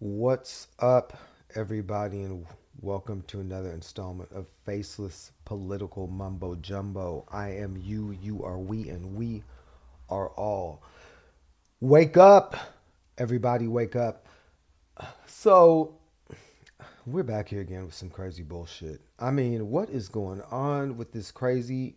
What's up, everybody, and welcome to another installment of Faceless Political Mumbo Jumbo. I am you, you are we, and we are all. Wake up! Everybody, wake up. So, we're back here again with some crazy bullshit. I mean, what is going on with this crazy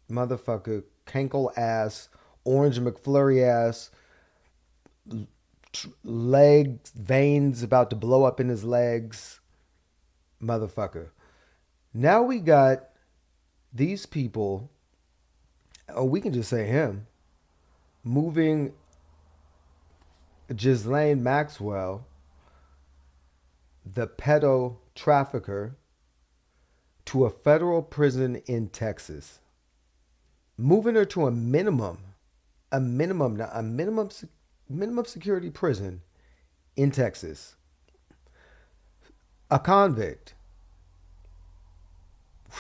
motherfucker, Cankle ass, Orange McFlurry ass, legs, veins about to blow up in his legs, motherfucker? Now we got these people, or we can just say him, moving Ghislaine Maxwell, the pedo trafficker, to a federal prison in Texas. Moving her to a minimum security prison in Texas. A convict.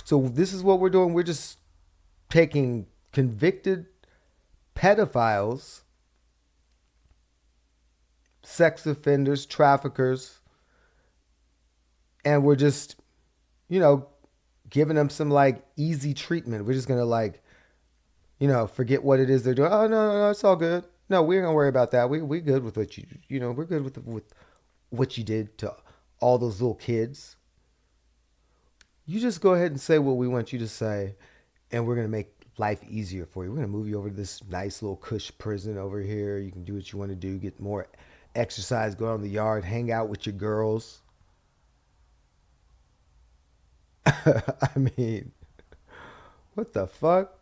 So this is what we're doing. We're just taking convicted pedophiles, sex offenders, traffickers, and we're just, you know, giving them some like easy treatment. We're just gonna forget what it is they're doing. Oh no, it's all good. No, we ain't gonna worry about that. We good with what we're good with what you did to all those little kids. You just go ahead and say what we want you to say, and we're gonna make life easier for you. We're gonna move you over to this nice little cush prison over here. You can do what you want to do, get more exercise, go out in the yard, hang out with your girls. I mean, what the fuck?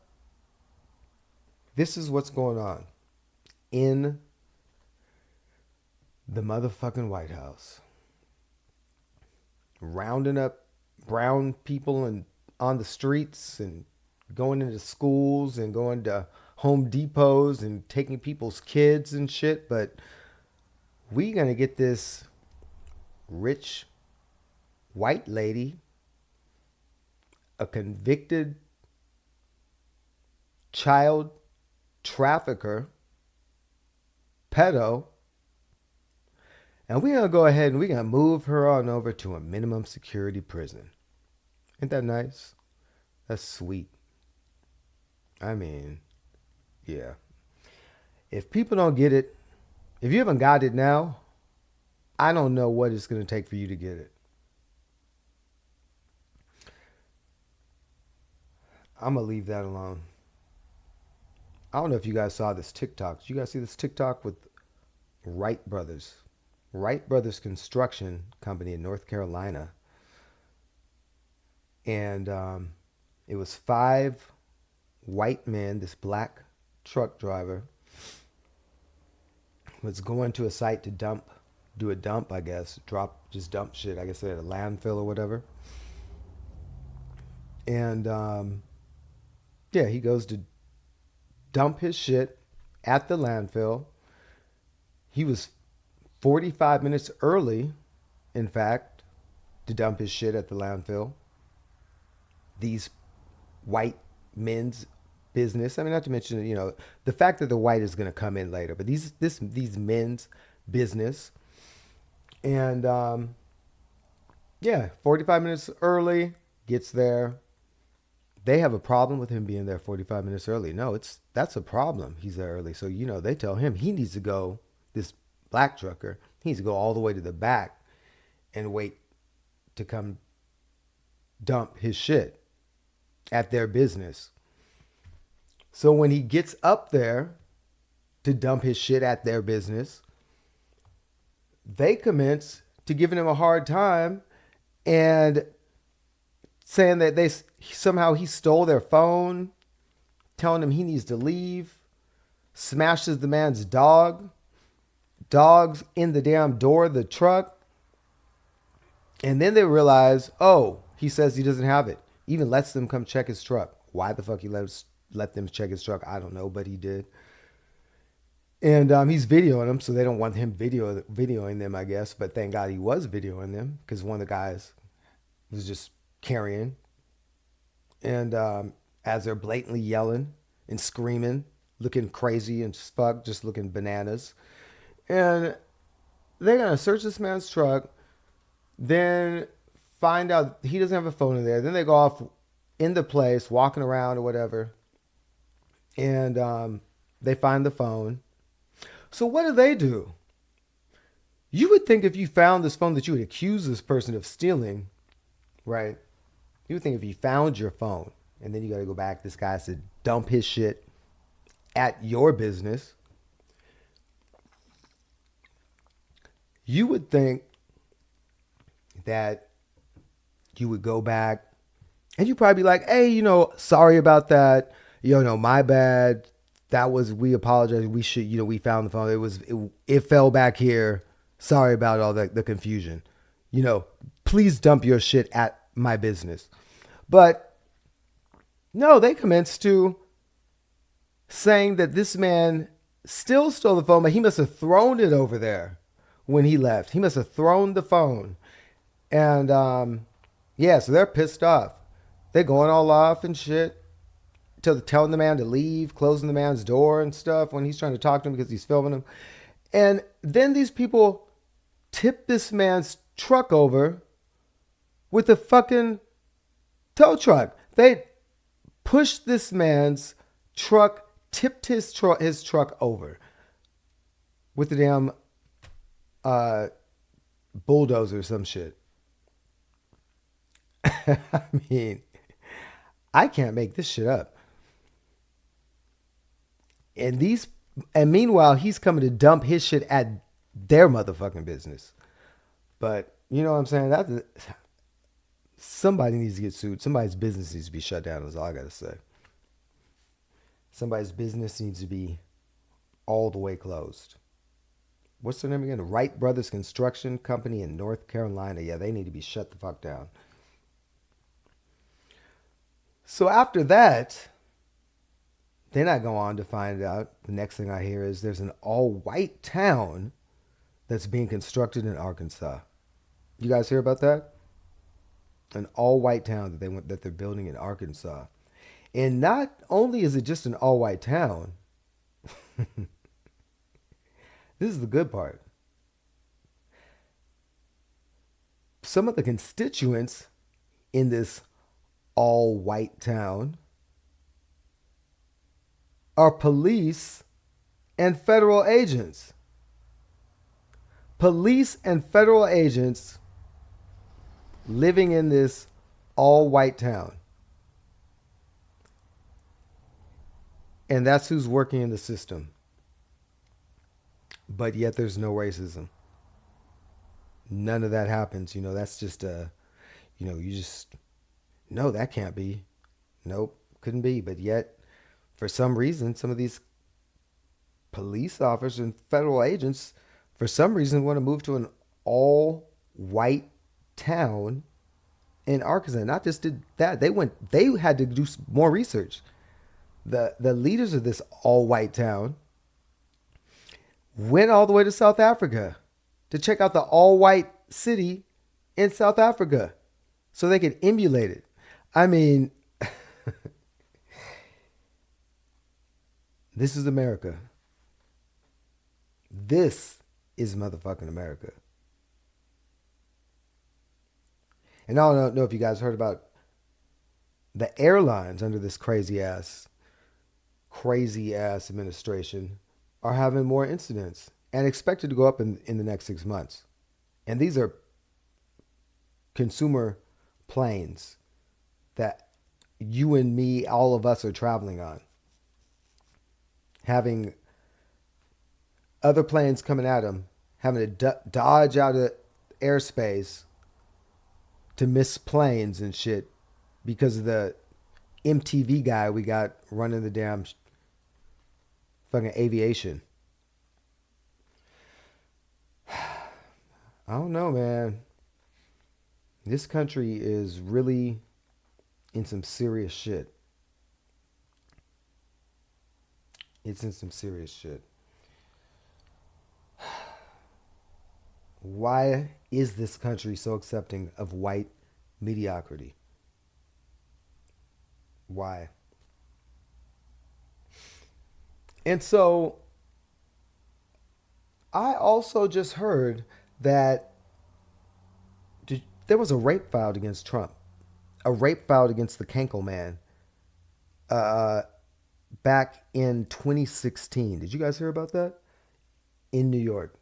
This is what's going on in the motherfucking White House. Rounding up brown people and on the streets and going into schools and going to Home Depots and taking people's kids and shit. But we gonna get this rich white lady, a convicted child trafficker, pedo, and we're gonna go ahead and we're gonna move her on over to a minimum security prison. Ain't that nice? That's sweet. I mean, yeah. If people don't get it, if you haven't got it now, I don't know what it's gonna take for you to get it. I'm gonna leave that alone. I don't know if you guys saw this TikTok. Did you guys see this TikTok with Wright Brothers? Wright Brothers Construction Company in North Carolina. And it was five white men. This black truck driver was going to a site to do a dump, I guess. Just dump shit. I guess they had a landfill or whatever. And yeah, he goes to dump his shit at the landfill. He was 45 minutes early, in fact, to dump his shit at the landfill. These white men's business. I mean, not to mention, the fact that the white is going to come in later, but these men's business. And yeah, 45 minutes early, gets there. They have a problem with him being there 45 minutes early. No, that's a problem. He's there early. So, they tell him he needs to go, this black trucker, he needs to go all the way to the back and wait to come dump his shit at their business. So when he gets up there to dump his shit at their business, they commence to giving him a hard time and saying that somehow he stole their phone, telling him he needs to leave, smashes the man's dogs in the damn door of the truck. And then they realize, oh, he says he doesn't have it. Even lets them come check his truck. Why the fuck he let them check his truck? I don't know, but he did. And he's videoing them, so they don't want him videoing them, I guess. But thank God he was videoing them, because one of the guys was just carrying. And as they're blatantly yelling and screaming, looking crazy and fuck, just looking bananas. And they're gonna search this man's truck, then find out he doesn't have a phone in there. Then they go off in the place, walking around or whatever, and they find the phone. So what do they do? You would think if you found this phone that you would accuse this person of stealing, right? You would think if you found your phone and then you got to go back, this guy said dump his shit at your business. You would think that you would go back and you'd probably be like, hey, sorry about that. My bad. We apologize. We should, we found the phone. It fell back here. Sorry about all the confusion. Please dump your shit at my business. But no, they commenced to saying that this man still stole the phone, but he must have thrown it over there when he left. He must have thrown the phone. And so they're pissed off. They're going all off and shit, telling the man to leave, closing the man's door and stuff when he's trying to talk to him because he's filming him. And then these people tip this man's truck over with a fucking tow truck. They pushed this man's truck, tipped his truck over with the damn bulldozer or some shit. I mean, I can't make this shit up. And meanwhile, he's coming to dump his shit at their motherfucking business. But you know what I'm saying? Somebody needs to get sued. Somebody's business needs to be shut down, is all I gotta say. Somebody's business needs to be all the way closed. What's their name again? Wright Brothers Construction Company in North Carolina. Yeah, they need to be shut the fuck down. So after that, then I go on to find out, the next thing I hear is there's an all-white town that's being constructed in Arkansas. You guys hear about that? An all-white town that they're building in Arkansas. And not only is it just an all-white town, this is the good part. Some of the constituents in this all-white town are police and federal agents. Police and federal agents living in this all-white town. And that's who's working in the system. But yet there's no racism. None of that happens. That's just no, that can't be. Nope, couldn't be. But yet, for some reason, some of these police officers and federal agents, for some reason, want to move to an all-white town in Arkansas. Not just did that, they had to do more research. The leaders of this all-white town went all the way to South Africa to check out the all-white city in South Africa so they could emulate it. I mean, this is America. This is motherfucking America. And I don't know if you guys heard about the airlines under this crazy ass administration are having more incidents and expected to go up in the next 6 months. And these are consumer planes that you and me, all of us, are traveling on. Having other planes coming at them, having to dodge out of airspace to miss planes and shit because of the MTV guy we got running the damn fucking aviation. I don't know, man. This country is really in some serious shit. It's in some serious shit. Why is this country so accepting of white mediocrity? Why? And so I also just heard that there was a rape filed against Trump, a rape filed against the Cankle man, uh, back in 2016. Did you guys hear about that? In New York,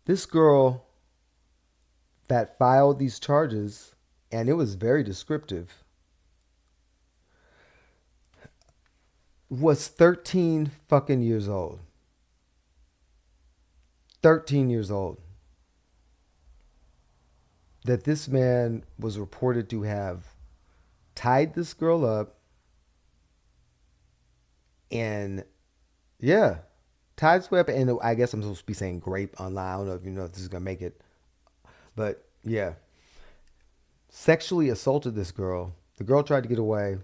this girl that filed these charges, and it was very descriptive, was 13 fucking years old. 13 years old. That this man was reported to have tied this girl up and, yeah, tied this way up. And I guess I'm supposed to be saying grape online. I don't know if you know if this is going to make it. But yeah, sexually assaulted this girl. The girl tried to get away.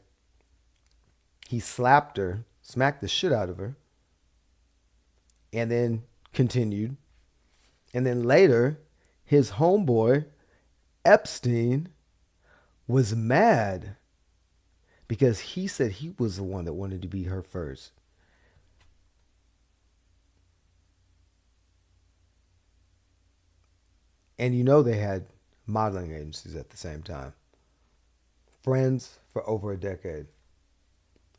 He slapped her, smacked the shit out of her, and then continued. And then later, his homeboy, Epstein, was mad because he said he was the one that wanted to be her first. And you know they had modeling agencies at the same time. Friends for over a decade.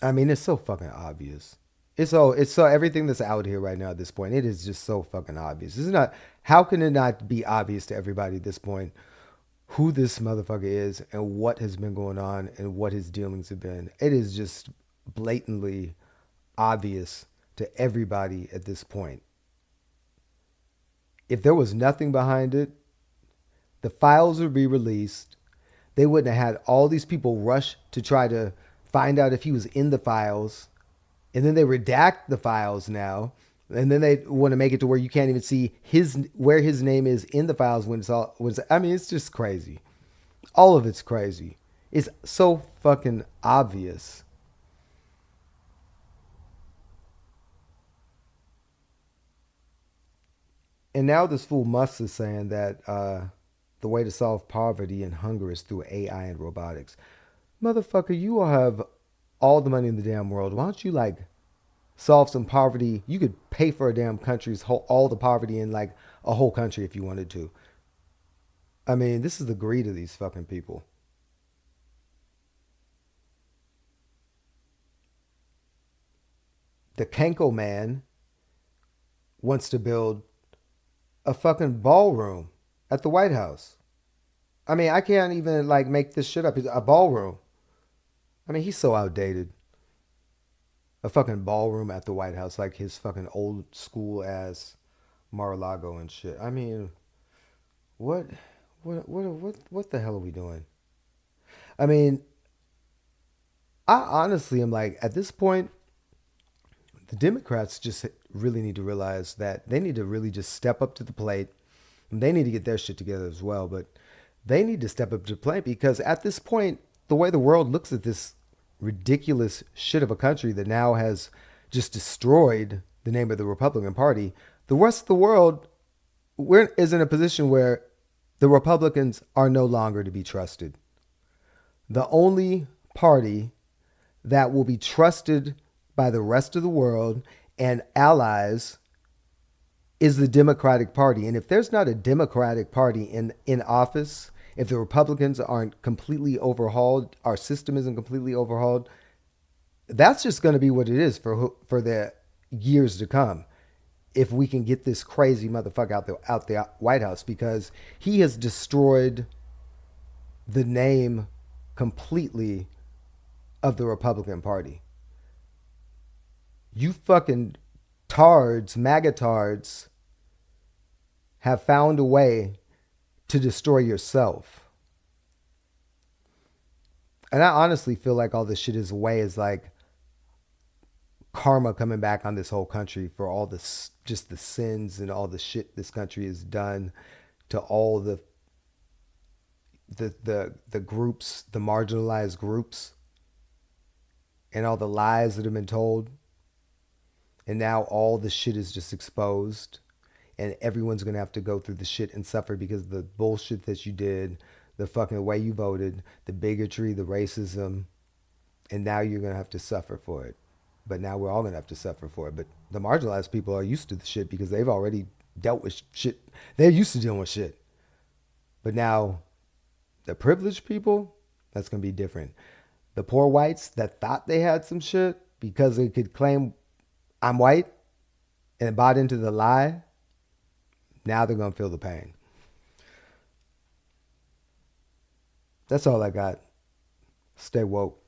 I mean, it's so fucking obvious. It's so everything that's out here right now at this point, it is just so fucking obvious. It's not how can it not be obvious to everybody at this point who this motherfucker is and what has been going on and what his dealings have been. It is just blatantly obvious to everybody at this point. If there was nothing behind it, the files would be released. They wouldn't have had all these people rush to try to find out if he was in the files. And then they redact the files now. And then they want to make it to where you can't even see his where his name is in the files when it's all was I mean, it's just crazy. All of it's crazy. It's so fucking obvious. And now this fool Musk is saying that the way to solve poverty and hunger is through AI and robotics. Motherfucker, you will have all the money in the damn world. Why don't you like solve some poverty? You could pay for a damn country's whole, all the poverty in like a whole country if you wanted to. I mean, this is the greed of these fucking people. The Kenko man wants to build a fucking ballroom at the White House. I mean, I can't even like make this shit up. It's a ballroom. I mean, he's so outdated. A fucking ballroom at the White House, like his fucking old school ass Mar-a-Lago and shit. I mean, what, what the hell are we doing? I mean, I honestly am like, at this point, the Democrats just really need to realize that they need to really just step up to the plate. And they need to get their shit together as well, but they need to step up to the plate because at this point, the way the world looks at this ridiculous shit of a country that now has just destroyed the name of the Republican Party, the rest of the world is in a position where the Republicans are no longer to be trusted. The only party that will be trusted by the rest of the world and allies is the Democratic Party. And if there's not a Democratic Party in office, if the Republicans aren't completely overhauled, our system isn't completely overhauled, that's just going to be what it is for the years to come. If we can get this crazy motherfucker out the White House, because he has destroyed the name completely of the Republican Party. You fucking tards, MAGA tards, have found a way to destroy yourself. And I honestly feel like all this shit is a way is like karma coming back on this whole country for all this, just the sins and all the shit this country has done to all the groups, the marginalized groups, and all the lies that have been told. And now all the shit is just exposed. And everyone's going to have to go through the shit and suffer because of the bullshit that you did, the fucking way you voted, the bigotry, the racism. And now you're going to have to suffer for it. But now we're all gonna have to suffer for it. But the marginalized people are used to the shit because they've already dealt with shit. They're used to dealing with shit. But now the privileged people, that's gonna be different. The poor whites that thought they had some shit because they could claim I'm white and bought into the lie, now they're gonna feel the pain. That's all I got. Stay woke.